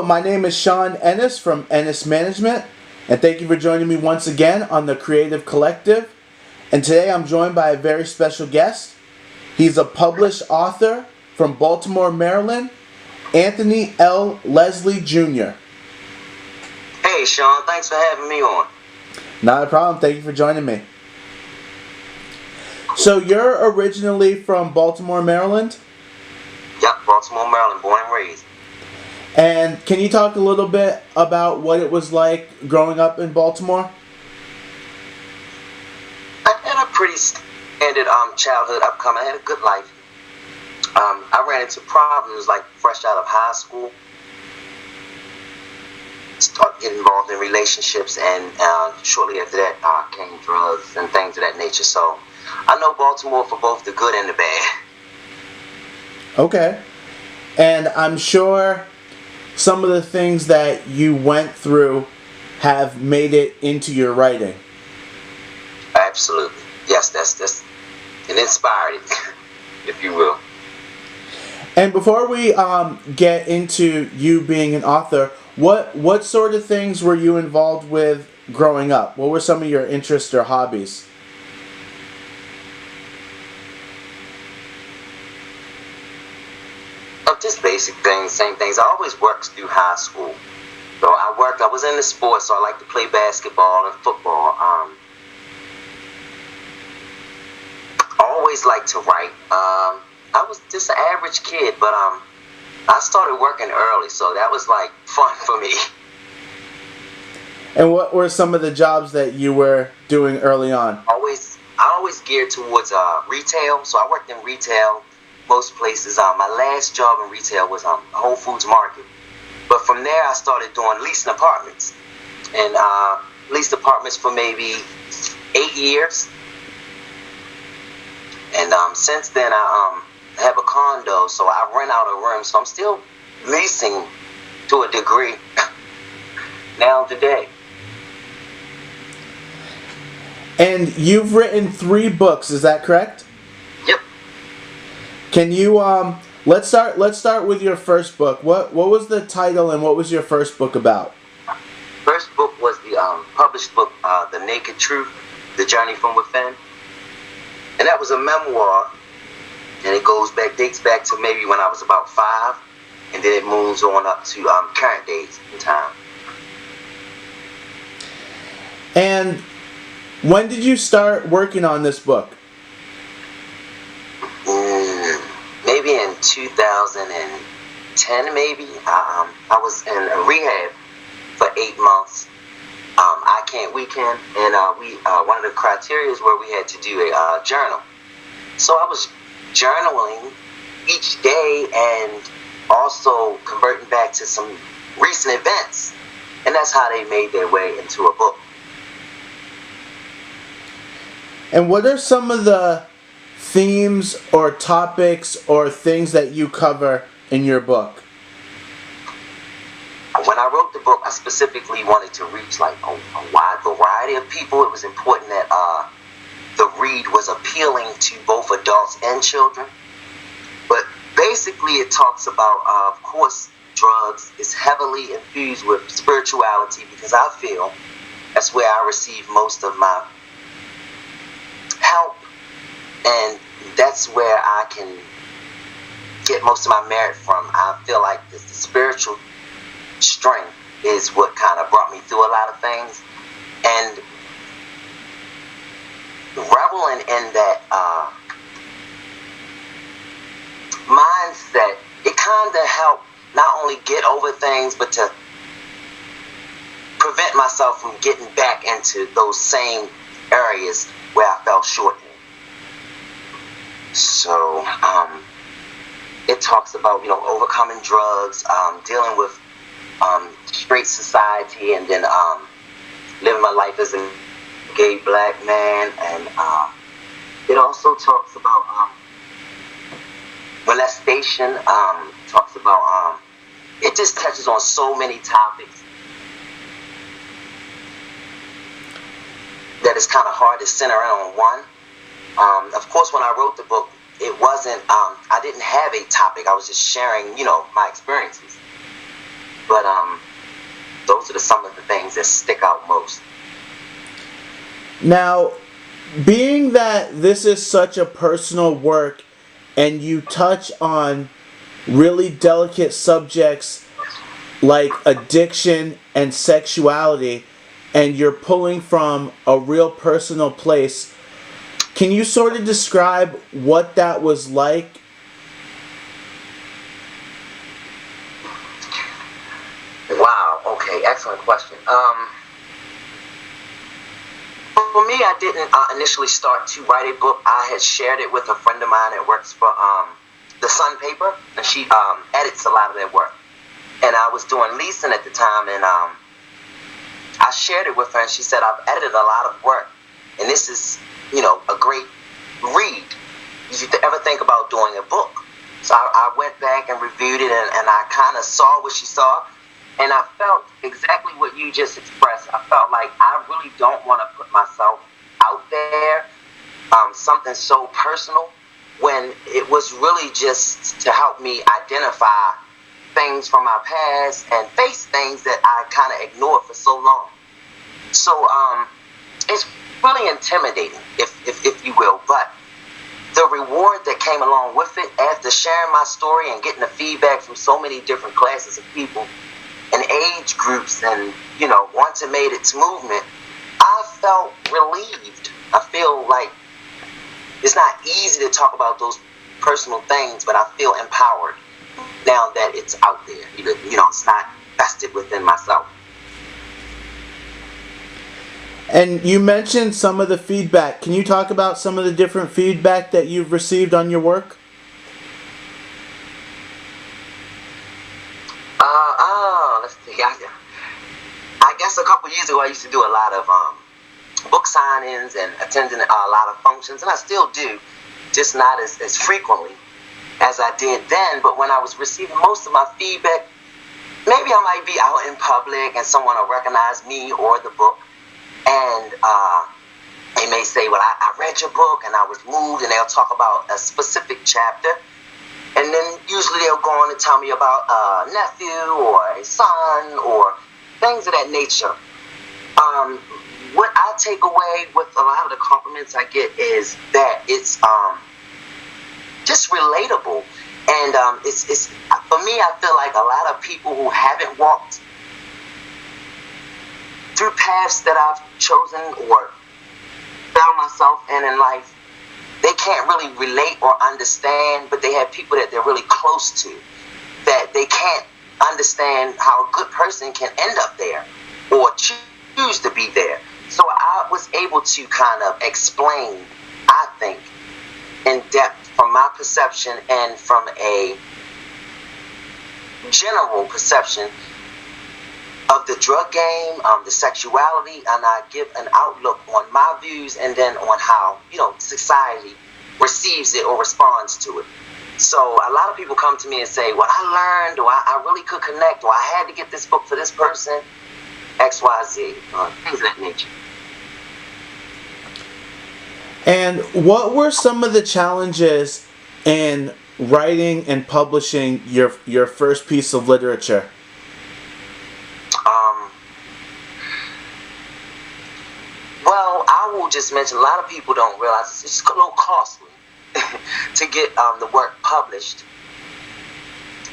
my name is Sean Ennis from Ennis Management, and thank you for joining me once again on the Creative Collective. And today I'm joined by a very special guest. He's a published author from Baltimore, Maryland, Anthony L. Leslie Jr. Hey Sean, thanks for having me on. Not a problem. Thank you for joining me. So you're originally from Baltimore, Maryland? Yep, Baltimore, Maryland, born and raised. And can you talk a little bit about what it was like growing up in Baltimore? I had a pretty standard childhood upcoming. I had a good life. I ran into problems like fresh out of high school. Started getting involved in relationships, and shortly after that came drugs and things of that nature. So I know Baltimore for both the good and the bad. Okay. And I'm sure some of the things that you went through have made it into your writing. Absolutely. Yes, that's it inspired it, if you will. And before we get into you being an author, what sort of things were you involved with growing up? What were some of your interests or hobbies? Just basic things, same things. I always worked through high school. So I was in the sports, so I like to play basketball and football. I always liked to write. I was just an average kid, but I started working early, so that was like fun for me. And what were some of the jobs that you were doing early on? I always geared towards retail, so I worked in retail. Most places. My last job in retail was Whole Foods Market. But from there, I started doing leasing apartments. And leased apartments for maybe 8 years. And since then, I have a condo, so I rent out a room. So I'm still leasing to a degree now today. And you've written 3 books, is that correct? Yep. Can you let's start with your first book. What was the title and what was your first book about? First book was the published book, The Naked Truth: The Journey from Within, and that was a memoir, and it dates back to maybe when I was about 5, and then it moves on up to current days in time. And when did you start working on this book? Maybe in 2010, maybe. I was in a rehab for 8 months. I can't, we can, and one of the criteria is where we had to do a journal. So I was journaling each day and also converting back to some recent events, and that's how they made their way into a book. And what are some of the themes or topics or things that you cover in your book? When I wrote the book, I specifically wanted to reach like a wide variety of people. It was important that the read was appealing to both adults and children. But basically it talks about, of course, drugs is heavily infused with spirituality, because I feel that's where I receive most of my help, and that's where I can get most of my merit from. I feel like the spiritual strength is what kind of brought me through a lot of things, and reveling in that mindset, it kind of helped not only get over things, but to prevent myself from getting back into those same areas where I fell short in. So it talks about, overcoming drugs, dealing with straight society, and then living my life as a gay black man. And it also talks about molestation. Talks about it just touches on so many topics that it's kind of hard to center in on one. Of course, when I wrote the book, it wasn't, I didn't have a topic. I was just sharing, my experiences. But those are some of the things that stick out most. Now, being that this is such a personal work and you touch on really delicate subjects like addiction and sexuality, and you're pulling from a real personal place, can you sort of describe what that was like? Wow. Okay. Excellent question. For me, I didn't initially start to write a book. I had shared it with a friend of mine that works for the Sun paper, and she edits a lot of their work. And I was doing leasing at the time, and I shared it with her, and she said, I've edited a lot of work, and this is, a great read. Did you ever think about doing a book? So I went back and reviewed it, and I kind of saw what she saw, and I felt exactly what you just expressed. I felt like I really don't want to put myself out there, something so personal, when it was really just to help me identify things from my past and face things that I kind of ignored for so long. So it's really intimidating, if you will, but the reward that came along with it, after sharing my story and getting the feedback from so many different classes of people and age groups, and once it made its movement, I felt relieved. I feel like it's not easy to talk about those personal things, but I feel empowered now that it's out there. It's not vested within myself. And you mentioned some of the feedback. Can you talk about some of the different feedback that you've received on your work? Let's see. I guess a couple years ago I used to do a lot of book signings and attending a lot of functions, and I still do, just not as frequently as I did then. But when I was receiving most of my feedback, maybe I might be out in public and someone will recognize me or the book, and they may say, well, I read your book and I was moved, and they'll talk about a specific chapter, and then usually they'll go on and tell me about a nephew or a son or things of that nature. What I take away with a lot of the compliments I get is that it's just relatable, and it's for me. I feel like a lot of people who haven't walked through paths that I've chosen or found myself in life, they can't really relate or understand, but they have people that they're really close to that they can't understand how a good person can end up there or choose to be there. So I was able to kind of explain, I think, in depth from my perception and from a general perception of the drug game, the sexuality, and I give an outlook on my views and then on how, society receives it or responds to it. So a lot of people come to me and say, well, I learned, or I really could connect, or I had to get this book for this person, X, Y, Z, things of that nature. And what were some of the challenges in writing and publishing your first piece of literature? Well, I will just mention, a lot of people don't realize it's a little costly to get the work published.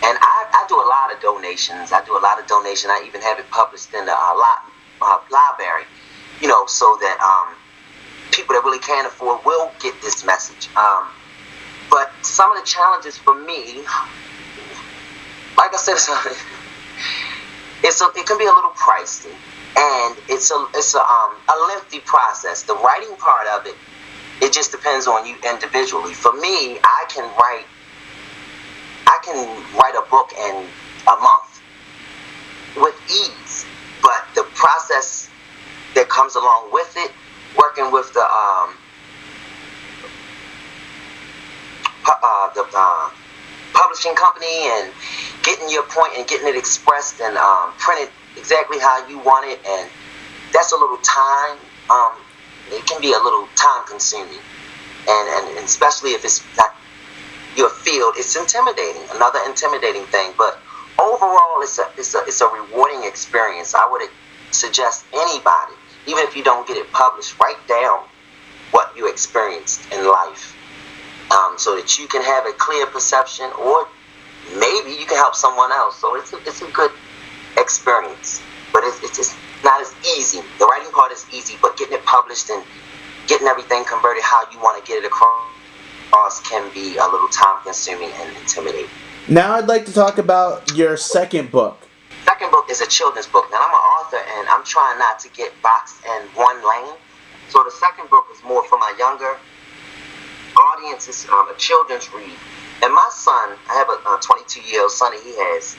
And I do a lot of donations. I even have it published in the library, so that people that really can't afford will get this message. But some of the challenges for me, like I said, it can be a little pricey, and it's a lengthy process. The writing part of it, it just depends on you individually. For me, I can write a book in a month with ease, but the process that comes along with it, working with the publishing company and getting your point and getting it expressed and printed exactly how you want it, and that's a little time. It can be a little time consuming, and especially if it's not your field, it's intimidating. Another intimidating thing. But overall, it's a rewarding experience. I would suggest anybody, even if you don't get it published, write down what you experienced in life, so that you can have a clear perception, or maybe you can help someone else. So it's a good experience, but it's just not as easy. The writing part is easy, but getting it published and getting everything converted how you want to get it across can be a little time consuming and intimidating. Now I'd like to talk about your second book. Second book is a children's book. Now, I'm an author, and I'm trying not to get boxed in one lane. So the second book is more for my younger audience. It's a children's read. And my son, I have a 22-year-old son, and he has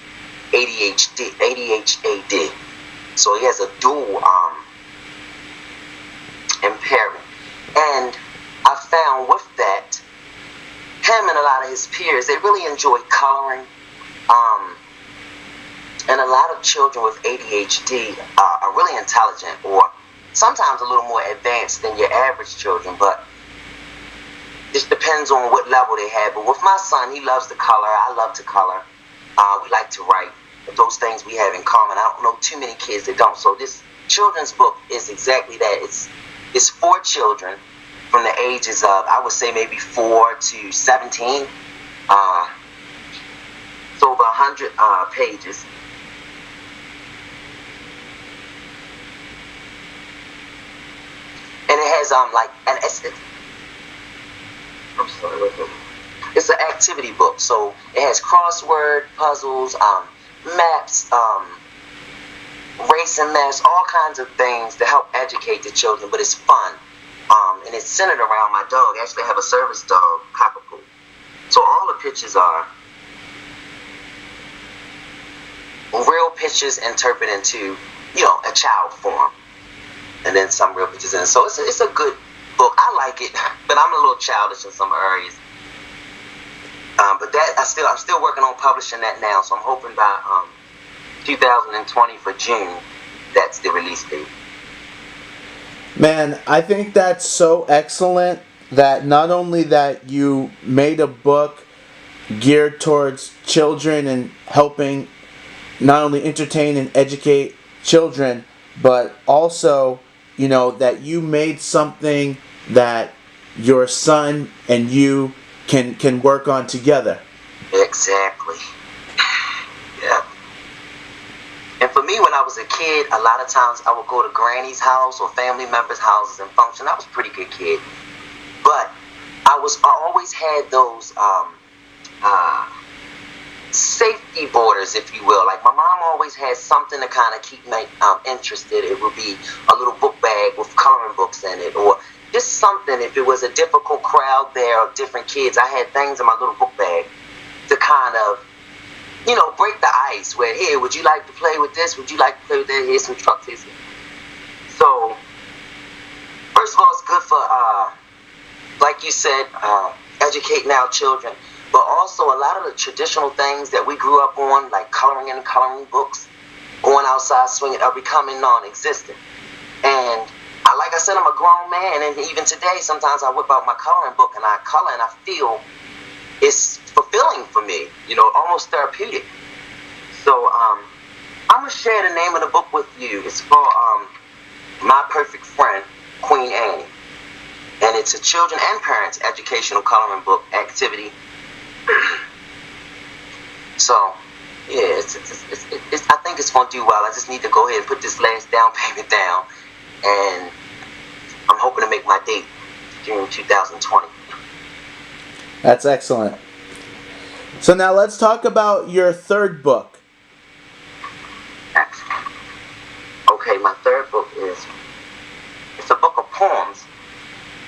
ADHD. So he has a dual impairment. And I found with that, him and a lot of his peers, they really enjoy coloring. And a lot of children with ADHD are really intelligent, or sometimes a little more advanced than your average children, but it depends on what level they have. But with my son, he loves to color. I love to color. We like to write. Those things we have in common. I don't know too many kids that don't. So this children's book is exactly that. It's for children from the ages of, I would say, maybe 4 to 17. It's over 100 pages. And it has it's an activity book, so it has crossword, puzzles, maps, racing maps, all kinds of things to help educate the children. But it's fun, and it's centered around my dog. I actually have a service dog, Cockapoo. So all the pictures are real pictures interpreted into, a child form. And then some real pictures in it. So it's a good book. I like it, but I'm a little childish in some areas. But that I'm still working on publishing that now. So I'm hoping by 2020 for June, that's the release date. Man, I think that's so excellent that not only that you made a book geared towards children and helping not only entertain and educate children, but also that you made something that your son and you can work on together. Exactly. Yeah. And for me, when I was a kid, a lot of times I would go to granny's house or family members' houses and function. I was a pretty good kid. But I always had those safety borders, if you will. Like, my mom always had something to kind of keep me interested. It would be a little book bag with coloring books in it, or just something. If it was a difficult crowd there of different kids, I had things in my little book bag to kind of, break the ice. Where, here, would you like to play with this? Would you like to play with that? Here's some trucks. So, first of all, it's good for, like you said, educating our children. But also a lot of the traditional things that we grew up on, like coloring in coloring books, going outside swinging, are becoming non-existent. And like I said, I'm a grown man, and even today, sometimes I whip out my coloring book and I color, and I feel it's fulfilling for me, almost therapeutic. So I'm gonna share the name of the book with you. It's for my perfect friend, Queen Annie, and it's a children and parents educational coloring book activity. So, yeah, I think it's going to do well. I just need to go ahead and put this last down payment down, and I'm hoping to make my date June 2020. That's excellent. So now let's talk about your third book. Excellent. Okay, my third book it's a book of poems,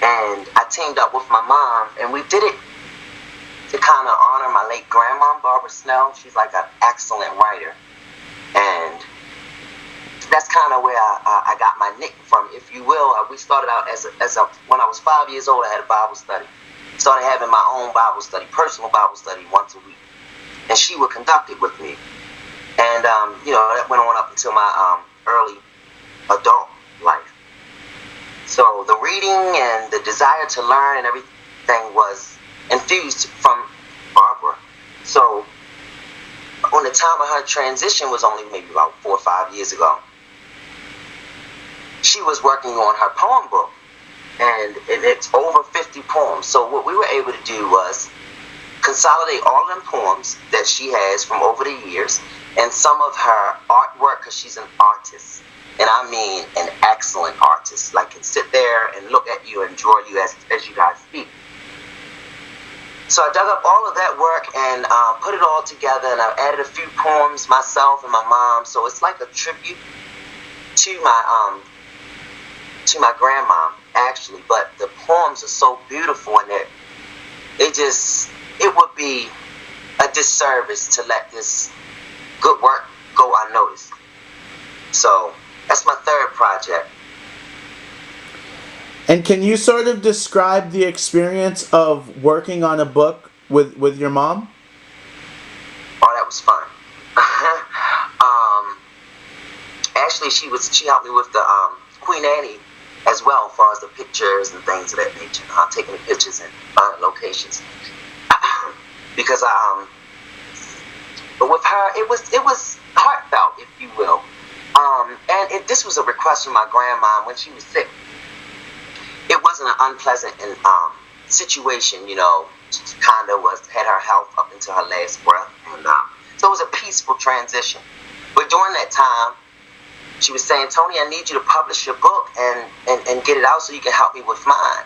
and I teamed up with my mom, and we did it to kind of honor my late grandma, Barbara Snell. She's like an excellent writer, and that's kind of where I got my nick from, if you will. We started out as when I was 5 years old. I had a Bible study. Started having my own Bible study, personal Bible study, once a week, and she would conduct it with me. And that went on up until my early adult life. So the reading and the desire to learn and everything was infused from Barbara. So when during the time of her transition was only maybe about 4 or 5 years ago. She was working on her poem book, and it's over 50 poems. So what we were able to do was consolidate all of them poems that she has from over the years and some of her artwork, because she's an artist, and I mean an excellent artist, like can sit there and look at you and draw you as you guys speak. So I dug up all of that work and put it all together, and I added a few poems myself and my mom. So it's like a tribute to my grandmom, actually. But the poems are so beautiful, and it would be a disservice to let this good work go unnoticed. So that's my third project. And can you sort of describe the experience of working on a book with your mom? Oh, that was fun. Actually, she helped me with the Queen Annie as well, as far as the pictures and things of that nature. Taking the pictures and finding locations. Because but with her, it was heartfelt, if you will. And this was a request from my grandma when she was sick. It wasn't an unpleasant situation, you know. She kind of had her health up until her last breath, and so it was a peaceful transition. But during that time, she was saying, "Tony, I need you to publish your book and get it out so you can help me with mine."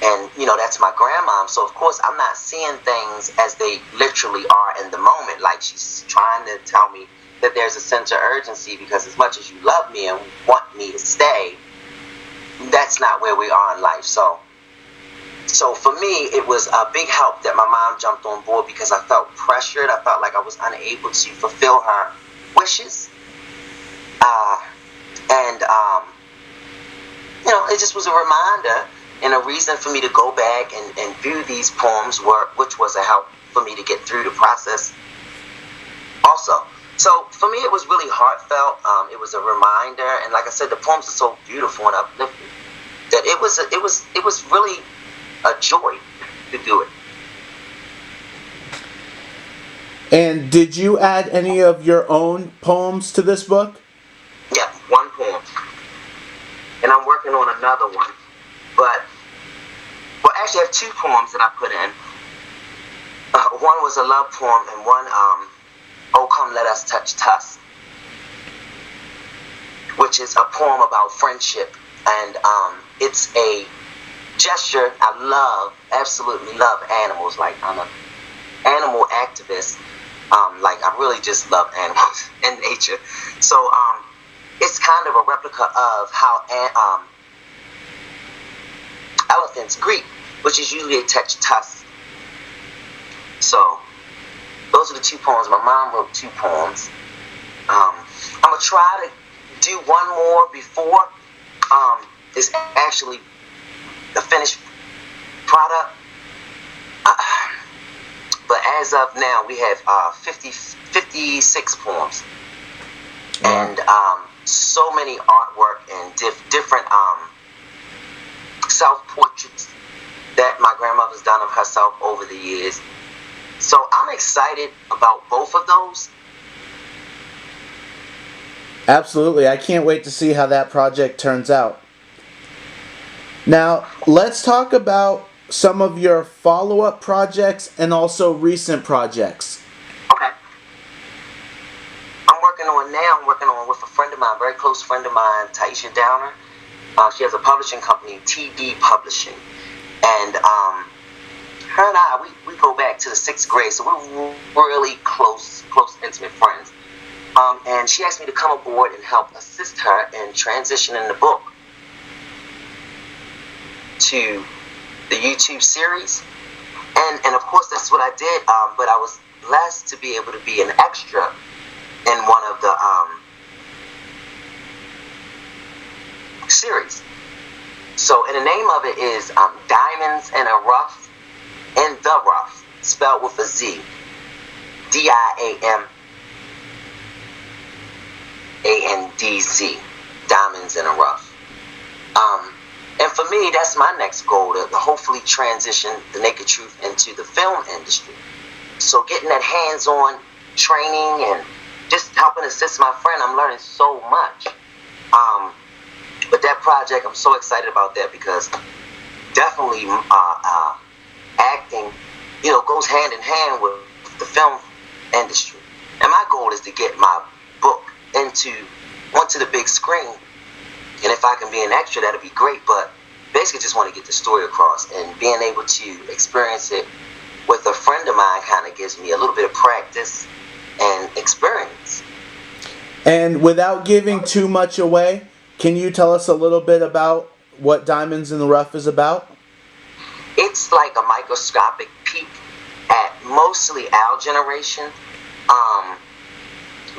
And you know, that's my grandmom, so of course I'm not seeing things as they literally are in the moment. Like, she's trying to tell me that there's a sense of urgency, because as much as you love me and want me to stay, that's not where we are in life. So for me, it was a big help that my mom jumped on board, because I felt pressured. I felt like I was unable to fulfill her wishes. You know, it just was a reminder and a reason for me to go back and view these poems, which was a help for me to get through the process also. So for me, it was really heartfelt. It was a reminder, and like I said, the poems are so beautiful and uplifting that it was really a joy to do it. And did you add any of your own poems to this book? Yeah, one poem, and I'm working on another one. But actually, I have two poems that I put in. One was a love poem, and one "Oh Come Let Us Touch Tusk," which is a poem about friendship, and it's a gesture. I absolutely love animals. Like, I'm an animal activist. Like, I really just love animals and nature. So it's kind of a replica of how elephants greet, which is usually they touch tusks. So those are the two poems. My mom wrote two poems. I'm gonna try to do one more before it's actually the finished product. But as of now, we have 56 poems, and so many artwork and different self-portraits that my grandmother's done of herself over the years. So I'm excited about both of those. Absolutely. I can't wait to see how that project turns out. Now, let's talk about some of your follow-up projects and also recent projects. Okay. I'm working on with a friend of mine, very close friend of mine, Taisha Downer. She has a publishing company, TD Publishing. And her and I, we go back to the 6th grade, so we're really close, intimate friends. And she asked me to come aboard and help assist her in transitioning the book to the YouTube series. And of course, that's what I did, but I was blessed to be able to be an extra in one of the series. So, and the name of it is Diamonds in the Rough, spelled with a Z. DIAMANDZ. Diamonds in the Rough. And for me, that's my next goal, to hopefully transition the Naked Truth into the film industry. So getting that hands-on training and just helping assist my friend. I'm learning so much. But that project, I'm so excited about that because definitely acting, goes hand in hand with the film industry. And my goal is to get my book onto the big screen. And if I can be an extra, that'd be great. But basically just want to get the story across, and being able to experience it with a friend of mine kind of gives me a little bit of practice and experience. And without giving too much away, can you tell us a little bit about what Diamonds in the Rough is about? It's like a microscopic peek at mostly our generation,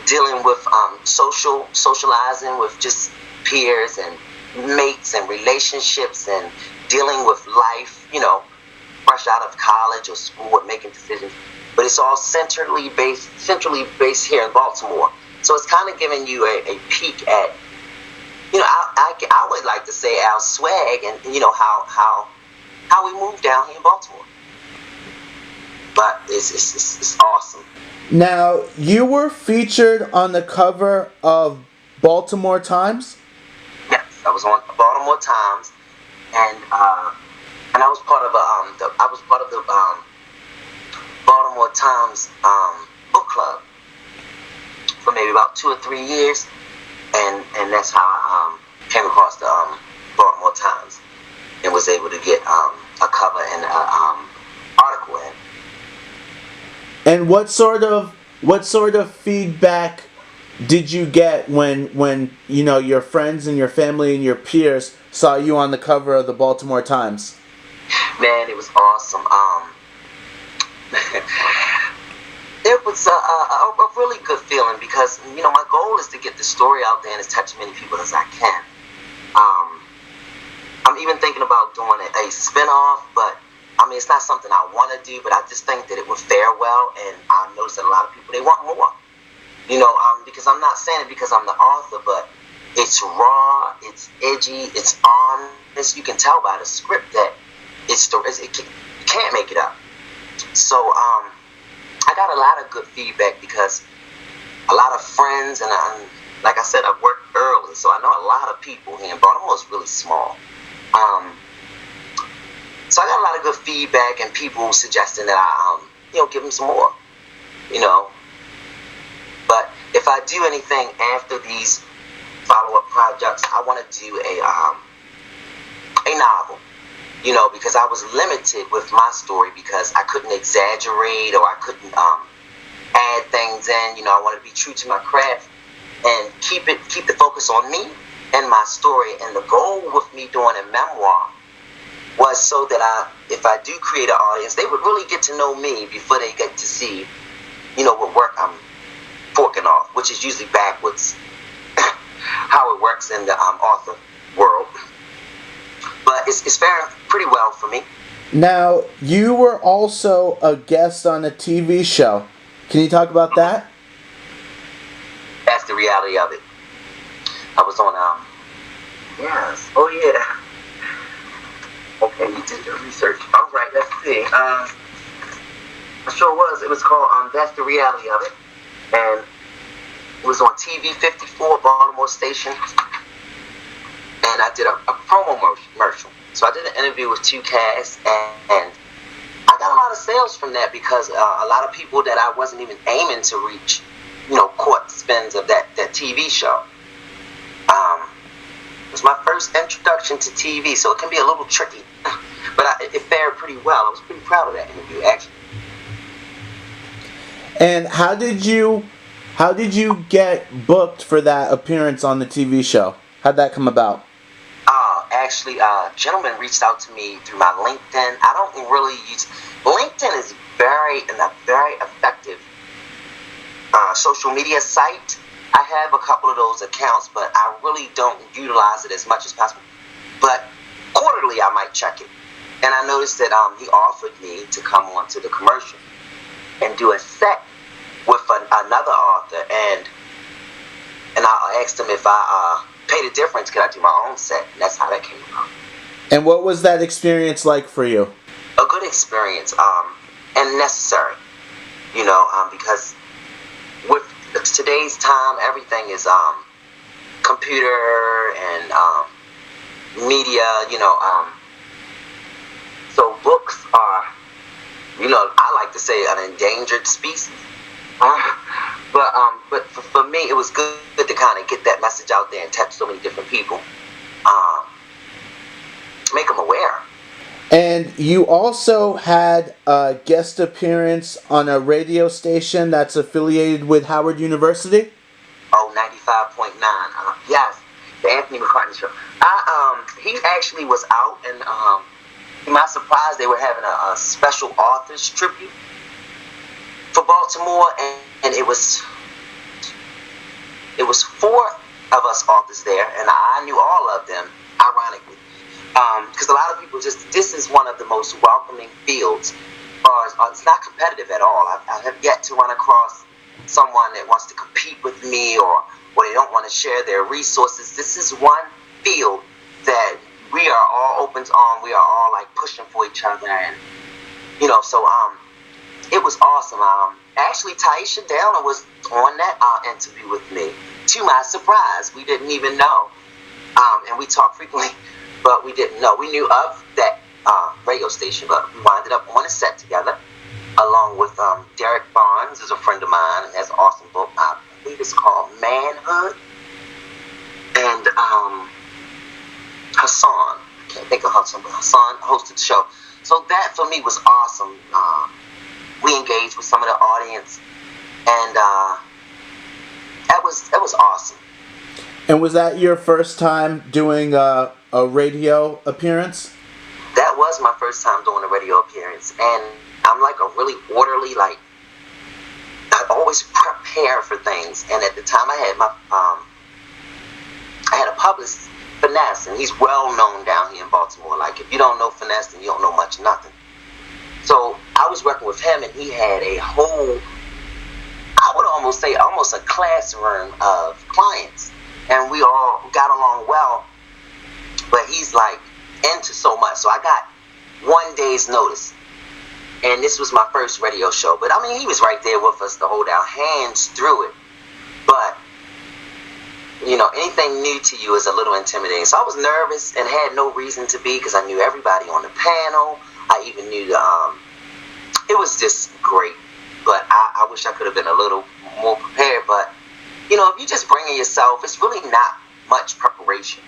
dealing with socializing with just peers and mates and relationships and dealing with life, fresh out of college or school and making decisions. But it's all centrally based here in Baltimore. So it's kind of giving you a peek at, I would like to say our swag and, how we move down here in Baltimore. But it's awesome. Now, you were featured on the cover of Baltimore Times? Yes, I was on Baltimore Times, and I was part of the Baltimore Times book club for maybe about 2 or 3 years, and that's how I came across the Baltimore Times and was able to get a cover and an article in. And what sort of feedback did you get when your friends and your family and your peers saw you on the cover of the Baltimore Times? Man, it was awesome. It was a really good feeling because my goal is to get the story out there and to touch as many people as I can. I'm even thinking about doing a spin-off, but it's not something I want to do, but I just think that it would fare well, and I noticed that a lot of people, they want more. Because I'm not saying it because I'm the author, but it's raw, it's edgy, it's honest. You can tell by the script that it can't make it up. So I got a lot of good feedback because a lot of friends, and like I said, I worked early, so I know a lot of people here in Baltimore. Is really small. So I got a lot of good feedback and people suggesting that I, give them some more, But if I do anything after these follow-up projects, I want to do a novel, because I was limited with my story because I couldn't exaggerate or I couldn't add things in. I wanted to be true to my craft and keep the focus on me and my story. And the goal with me doing a memoir was so that if I do create an audience, they would really get to know me before they get to see, what work I'm forking off, which is usually backwards, how it works in the author world. But it's faring pretty well for me. Now, you were also a guest on a TV show. Can you talk about that? That's the reality of it. I was on, yes, oh yeah. Okay, you did your research. All right, let's see. It sure was. It was called That's the Reality of It. And it was on TV 54, Baltimore station. And I did a promo commercial. So I did an interview with 2 casts, and I got a lot of sales from that because a lot of people that I wasn't even aiming to reach, caught spins of that TV show. It was my first introduction to TV, so it can be a little tricky. But it fared pretty well. I was pretty proud of that interview, actually. And how did you get booked for that appearance on the TV show? How'd that come about? Actually, a gentleman reached out to me through my LinkedIn. I don't really use LinkedIn. Is a very effective social media site. I have a couple of those accounts, but I really don't utilize it as much as possible. But quarterly, I might check it. And I noticed that he offered me to come on to the commercial and do a set with another author. And I asked him if I pay the difference, could I do my own set? And that's how that came about. And what was that experience like for you? A good experience, and necessary, because today's time, everything is computer and media, so books are, I like to say an endangered species. But for me, it was good to kind of get that message out there and touch so many different people, make them aware. And you also had a guest appearance on a radio station that's affiliated with Howard University? Oh, 95.9. Yes, the Anthony McCartney Show. He actually was out, and to my surprise, they were having a special authors tribute for Baltimore, and it was 4 of us authors there, and I knew all of them, ironically. Because a lot of people this is one of the most welcoming fields. It's not competitive at all. I have yet to run across someone that wants to compete with me or they don't want to share their resources. This is one field that we are all open on. We are all like pushing for each other, and so it was awesome. Actually, Taisha Downer was on that interview with me. To my surprise, we didn't even know, and we talk frequently. But we didn't know. We knew of that radio station, but we wound up on a set together, along with Derek Barnes, who's a friend of mine, and has an awesome book. I believe it's called Manhood. And Hassan, I can't think of Hassan, but Hassan hosted the show. So that for me was awesome. We engaged with some of the audience, and that was awesome. And was that your first time doing a radio appearance? That was my first time doing a radio appearance, and I'm like a really orderly, I always prepare for things. And at the time, I had a publicist, Finesse, and he's well known down here in Baltimore. Like, if you don't know Finesse, then you don't know much of nothing. So I was working with him, and he had a whole, I would almost say, almost a classroom of clients. And we all got along well, but he's like into so much. So I got 1 day's notice, and this was my first radio show. But I mean, he was right there with us to hold our hands through it. But anything new to you is a little intimidating. So I was nervous and had no reason to be, because I knew everybody on the panel. I even knew it was just great. But I wish I could have been a little more prepared. But if you just bring in yourself, it's really not much preparation.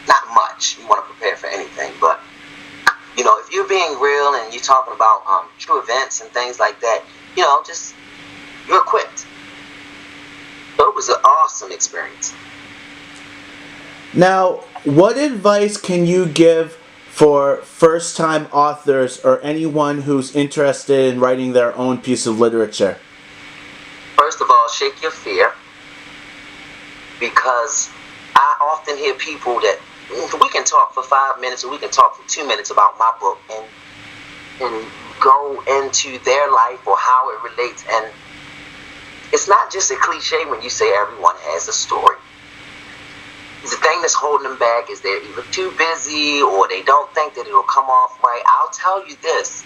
Not much. You want to prepare for anything, but if you're being real and you're talking about true events and things like that, you're equipped. So it was an awesome experience. Now, what advice can you give for first-time authors or anyone who's interested in writing their own piece of literature? First of all, shake your fear, because I often hear people that we can talk for 5 minutes or we can talk for 2 minutes about my book and go into their life or how it relates. And it's not just a cliche when you say everyone has a story. The thing that's holding them back is they're either too busy or they don't think that it'll come off right. I'll tell you this.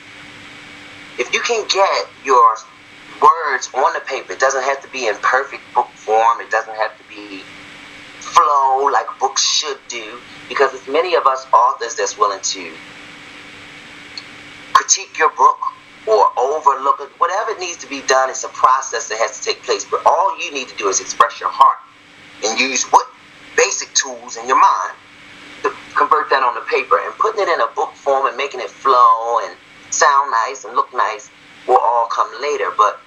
If you can get your words on the paper, it doesn't have to be in perfect book form. It doesn't have to be flow like books should do, because it's many of us authors that's willing to critique your book or overlook it. Whatever needs to be done, it's a process that has to take place. But all you need to do is express your heart and use what basic tools in your mind to convert that on the paper, and putting it in a book form and making it flow and sound nice and look nice will all come later. But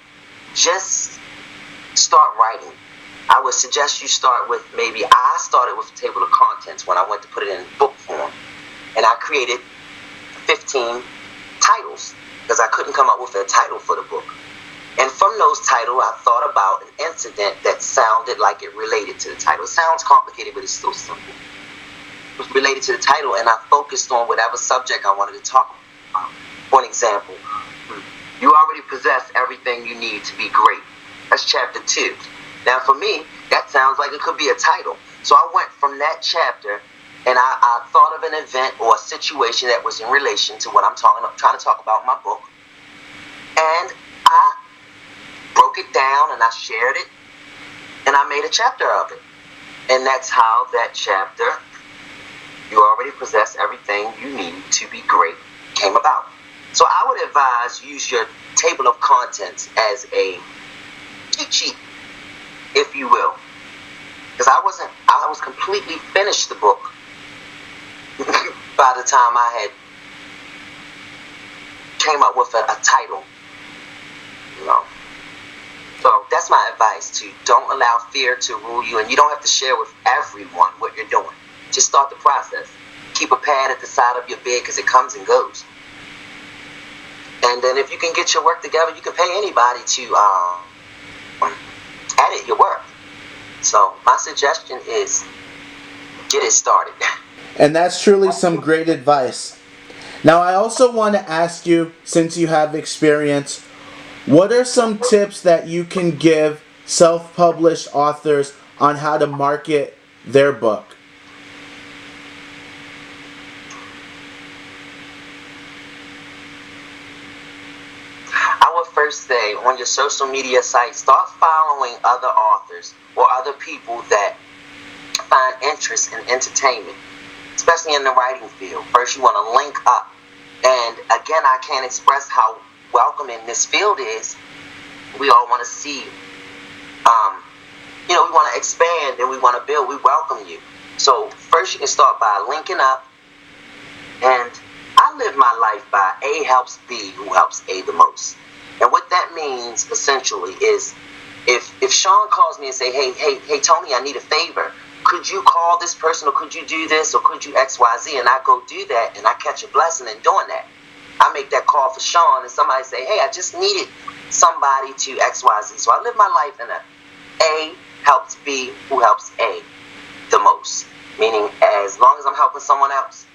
just start writing. I would suggest you start with, I started with a table of contents when I went to put it in book form, and I created 15 titles because I couldn't come up with a title for the book. And from those titles, I thought about an incident that sounded like it related to the title. It sounds complicated, but it's so simple. It was related to the title, and I focused on whatever subject I wanted to talk about. For an example, you already possess everything you need to be great. That's chapter 2. Now, for me, that sounds like it could be a title. So I went from that chapter, and I thought of an event or a situation that was in relation to what I'm trying to talk about in my book. And I broke it down and I shared it, and I made a chapter of it. And that's how that chapter, you already possess everything you need to be great, came about. So I would advise use your table of contents as a cheat sheet, if you will. Because I was completely finished the book by the time I had came up with a title, you know. So that's my advice to don't allow fear to rule you, and you don't have to share with everyone what you're doing. Just start the process. Keep a pad at the side of your bed because it comes and goes. And then if you can get your work together, you can pay anybody to edit your work. So my suggestion is get it started. And that's truly some great advice. Now, I also want to ask you, since you have experience, what are some tips that you can give self-published authors on how to market their book? I would first say on your social media site, start following other authors or other people that find interest in entertainment, especially in the writing field. First, you want to link up. And again, I can't express how welcoming this field is. We all want to see, we want to expand and we want to build. We welcome you. So first you can start by linking up. And I live my life by A helps B, who helps A the most. And what that means essentially is if Sean calls me and say, hey, Tony, I need a favor. Could you call this person, or could you do this, or could you XYZ? And I go do that, and I catch a blessing in doing that. I make that call for Sean, and somebody say, hey, I just needed somebody to XYZ. So I live my life in A helps B, who helps A the most. Meaning, as long as I'm helping someone else,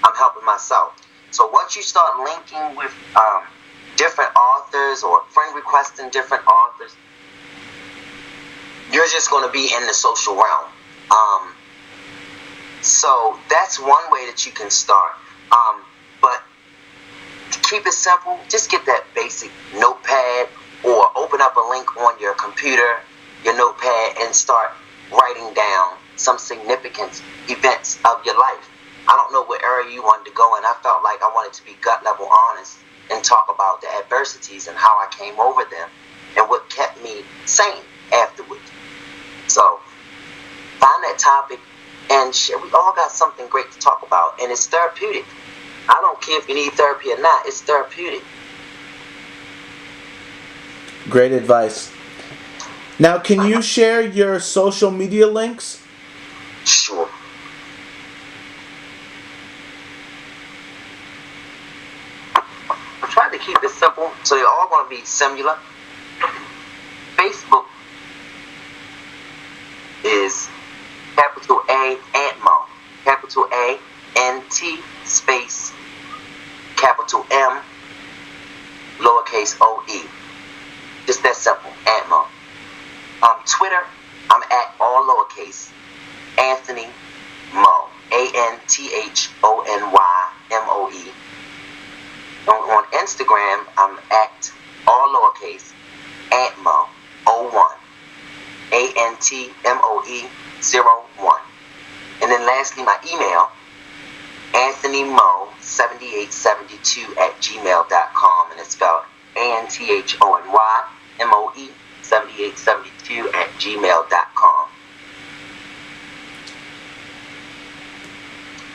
I'm helping myself. So once you start linking with different authors or friend requesting different authors, you're just going to be in the social realm. So that's one way that you can start. But to keep it simple, just get that basic notepad or open up a link on your computer, your notepad, and start writing down some significant events of your life. I don't know what area you wanted to go in. I felt like I wanted to be gut level honest and talk about the adversities and how I came over them and what kept me sane afterwards. So find that topic and share. We all got something great to talk about, and it's therapeutic. I don't care if you need therapy or not. It's therapeutic. Great advice. Now, can you share your social media links? Sure. I tried to keep it simple, so they're all going to be similar. Facebook is capital A, Antmo, capital A, N-T, space, capital M, lowercase O-E. Just that simple, Antmo. Twitter, I'm at all lowercase, Anthony Mo, A-N-T-H-O-N-Y-M-O-E. On Instagram, I'm at all lowercase, Antmo, 01, A-N-T-M-O-E 01. And then lastly, my email, anthonymo7872 @gmail.com, and it's spelled ANTHONYMOE 7872 @gmail.com.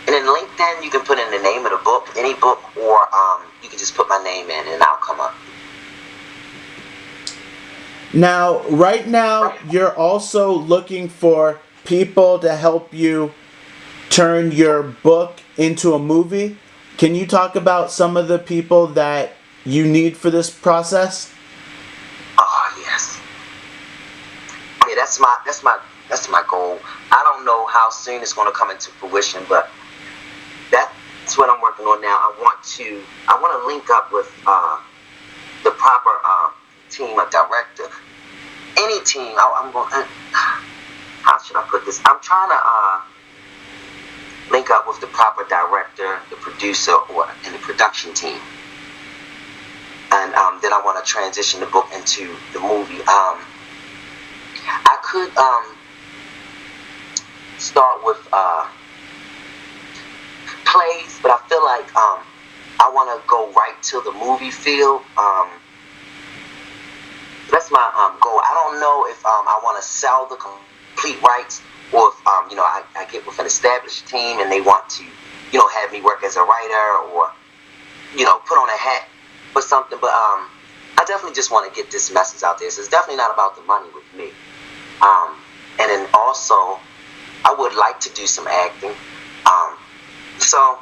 And in LinkedIn, you can put in the name of the book, any book, or you can just put my name in and I'll come up. Now, right now, you're also looking for people to help you turn your book into a movie. Can you talk about some of the people that you need for this process? Oh, yes. Yeah, that's my goal. I don't know how soon it's going to come into fruition, but that's what I'm working on now. I want to link up with the proper team, a director, any team. I'm going. How should I put this? I'm trying to link up with the proper director, the producer, and the production team. And and then I want to transition the book into the movie. I could start with plays, but I feel like I want to go right to the movie field. That's my goal. I don't know if I want to sell the complete rights, or if I get with an established team and they want to have me work as a writer, or put on a hat or something. But I definitely just want to get this message out there. So it's definitely not about the money with me. And then also, I would like to do some acting. So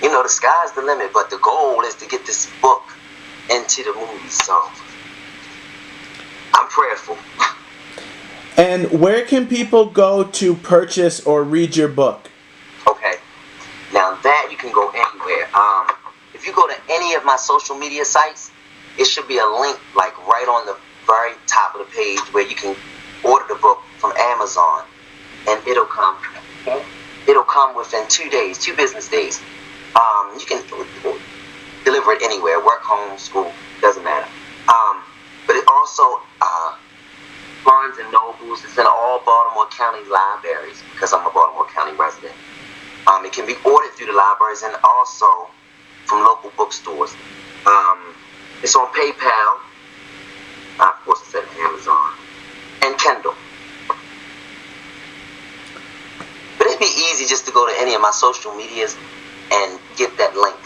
the sky's the limit, but the goal is to get this book into the movies. So I'm prayerful. And where can people go to purchase or read your book? Okay, now that you can go anywhere. If you go to any of my social media sites, it should be a link like right on the very top of the page where you can order the book from Amazon, and it'll come. It'll come within 2 days, 2 business days. You can deliver it anywhere, work, home, school, doesn't matter. But it also Barnes and Nobles. It's in all Baltimore County libraries because I'm a Baltimore County resident. It can be ordered through the libraries and also from local bookstores. It's on PayPal. Of course, it's at Amazon and Kindle. But it'd be easy just to go to any of my social medias and get that link.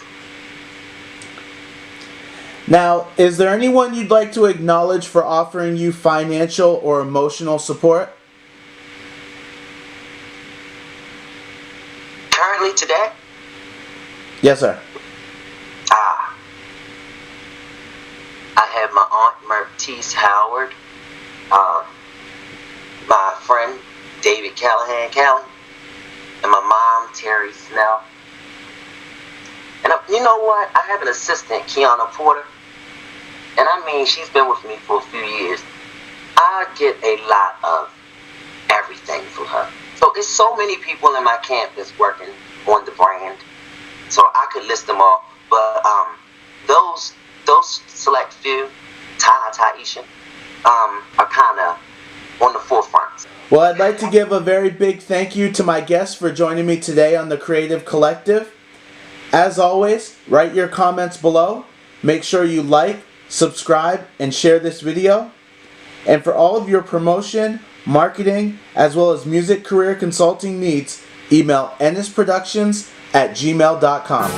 Now, is there anyone you'd like to acknowledge for offering you financial or emotional support? Currently, today? Yes, sir. I have my aunt Mertice Howard, my friend David Callahan Callie, and my mom Terry Snell. And you know what? I have an assistant, Kiana Porter. And I mean, she's been with me for a few years. I get a lot of everything from her. So there's so many people in my camp that's working on the brand. So I could list them all. But those select few, Taisha, are kind of on the forefront. Well, I'd like to give a very big thank you to my guests for joining me today on the Creative Collective. As always, write your comments below. Make sure you like, subscribe, and share this video. And for all of your promotion, marketing, as well as music career consulting needs, email ennisproductions@gmail.com.